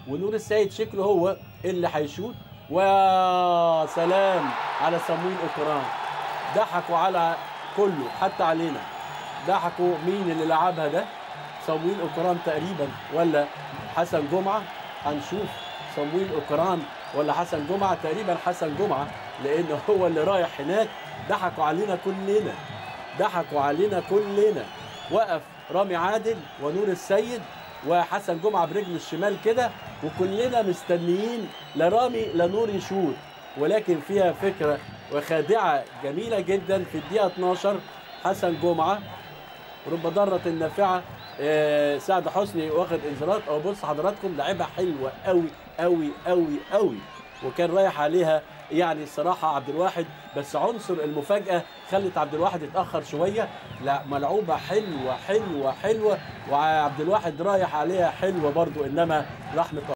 ونور السيد شكله هو اللي هيشوط. وسلام على صمويل اوكران. ضحكوا على كله حتى علينا. ضحكوا مين اللي لعبها ده؟ صمويل اوكران تقريبا ولا حسن جمعه؟ هنشوف صمويل اوكران ولا حسن جمعه. تقريبا حسن جمعه لانه هو اللي رايح هناك. ضحكوا علينا كلنا، ضحكوا علينا كلنا. وقف رامي عادل ونور السيد وحسن جمعه برجله الشمال كده، وكلنا مستنيين لا رامي لا نور يشوط. ولكن فيها فكره وخادعه جميله جدا. في الدقيقه 12 حسن جمعه رب ضاره نافعه. سعد حسني واخد انذارات. او بص حضراتكم لعبها حلوه قوي قوي قوي قوي، وكان رايح عليها يعني الصراحه عبد الواحد، بس عنصر المفاجاه خلت عبد الواحد يتاخر شويه. لا ملعوبه حلوه حلوه حلوه، وعبد الواحد رايح عليها حلوه برضو، انما راح